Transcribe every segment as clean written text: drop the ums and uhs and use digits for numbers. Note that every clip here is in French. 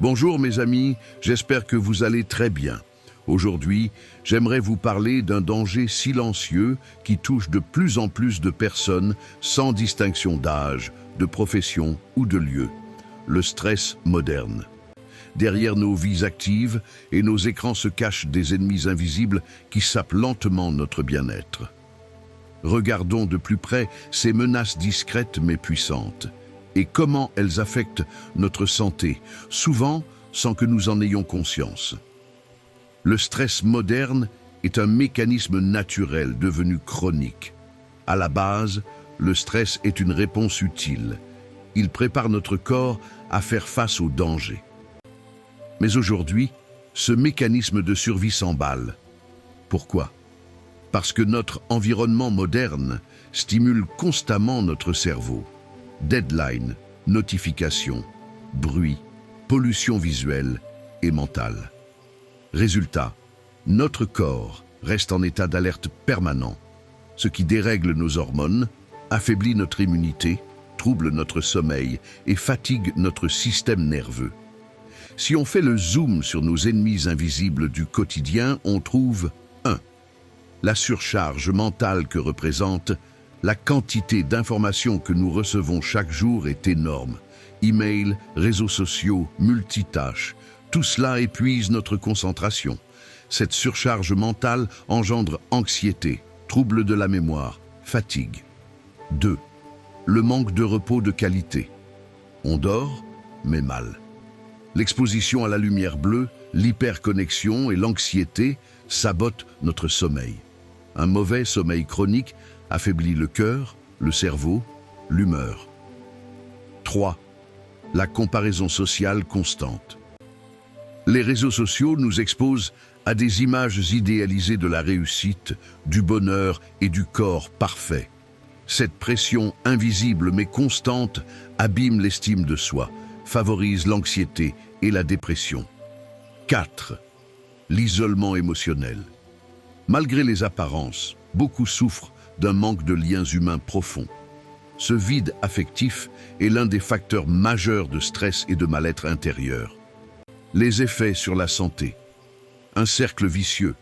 Bonjour mes amis, j'espère que vous allez très bien. Aujourd'hui, j'aimerais vous parler d'un danger silencieux qui touche de plus en plus de personnes sans distinction d'âge, de profession ou de lieu. Le stress moderne. Derrière nos vies actives et nos écrans se cachent des ennemis invisibles qui sapent lentement notre bien-être. Regardons de plus près ces menaces discrètes mais puissantes et comment elles affectent notre santé, souvent sans que nous en ayons conscience. Le stress moderne est un mécanisme naturel devenu chronique. À la base, le stress est une réponse utile. Il prépare notre corps à faire face aux dangers. Mais aujourd'hui, ce mécanisme de survie s'emballe. Pourquoi? Parce que notre environnement moderne stimule constamment notre cerveau. Deadline, notifications, bruit, pollution visuelle et mentale. Résultat, notre corps reste en état d'alerte permanent, ce qui dérègle nos hormones, affaiblit notre immunité, trouble notre sommeil et fatigue notre système nerveux. Si on fait le zoom sur nos ennemis invisibles du quotidien, on trouve 1. La surcharge mentale que représente la quantité d'informations que nous recevons chaque jour est énorme. Emails, réseaux sociaux, multitâches, tout cela épuise notre concentration. Cette surcharge mentale engendre anxiété, troubles de la mémoire, fatigue. 2. Le manque de repos de qualité. On dort, mais mal. L'exposition à la lumière bleue, l'hyperconnexion et l'anxiété sabotent notre sommeil. Un mauvais sommeil chronique affaiblit le cœur, le cerveau, l'humeur. 3. La comparaison sociale constante. Les réseaux sociaux nous exposent à des images idéalisées de la réussite, du bonheur et du corps parfait. Cette pression invisible mais constante abîme l'estime de soi, favorise l'anxiété et la dépression. 4. L'isolement émotionnel. Malgré les apparences, beaucoup souffrent d'un manque de liens humains profonds. Ce vide affectif est l'un des facteurs majeurs de stress et de mal-être intérieur. Les effets sur la santé. Un cercle vicieux.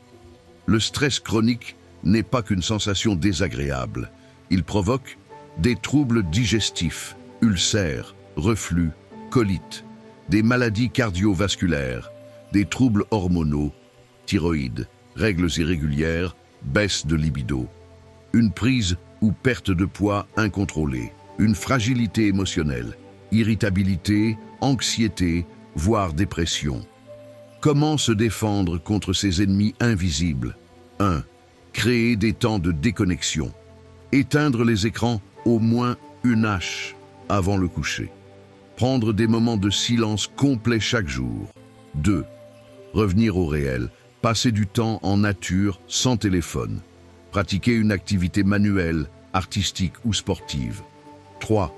Le stress chronique n'est pas qu'une sensation désagréable. Il provoque des troubles digestifs, ulcères, reflux, colites, des maladies cardiovasculaires, des troubles hormonaux, thyroïde, règles irrégulières, baisse de libido, une prise ou perte de poids incontrôlée, une fragilité émotionnelle, irritabilité, anxiété, voire dépression. Comment se défendre contre ces ennemis invisibles? 1. Créer des temps de déconnexion. Éteindre les écrans au moins 1 heure avant le coucher. Prendre des moments de silence complet chaque jour. 2. Revenir au réel. Passer du temps en nature sans téléphone. Pratiquer une activité manuelle, artistique ou sportive. 3.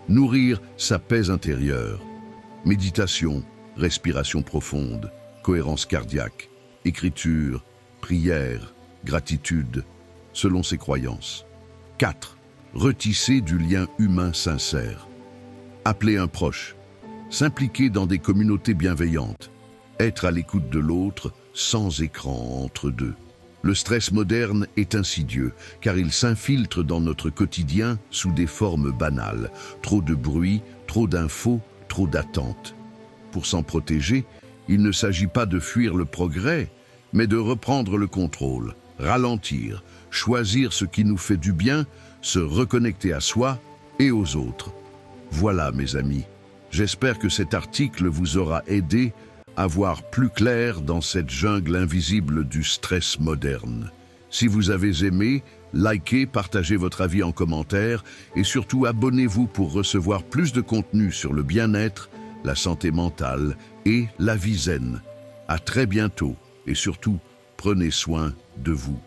Nourrir sa paix intérieure. Méditation, respiration profonde, cohérence cardiaque, écriture, prière, gratitude, selon ses croyances. 4. Retisser du lien humain sincère. Appeler un proche. S'impliquer dans des communautés bienveillantes. Être à l'écoute de l'autre sans écran entre deux. Le stress moderne est insidieux car il s'infiltre dans notre quotidien sous des formes banales. Trop de bruit, trop d'infos, trop d'attentes. Pour s'en protéger, il ne s'agit pas de fuir le progrès, mais de reprendre le contrôle, ralentir, choisir ce qui nous fait du bien, se reconnecter à soi et aux autres. Voilà mes amis, j'espère que cet article vous aura aidé à voir plus clair dans cette jungle invisible du stress moderne. Si vous avez aimé, likez, partagez votre avis en commentaire et surtout abonnez-vous pour recevoir plus de contenu sur le bien-être, la santé mentale et la vie zen. À très bientôt et surtout, prenez soin de vous.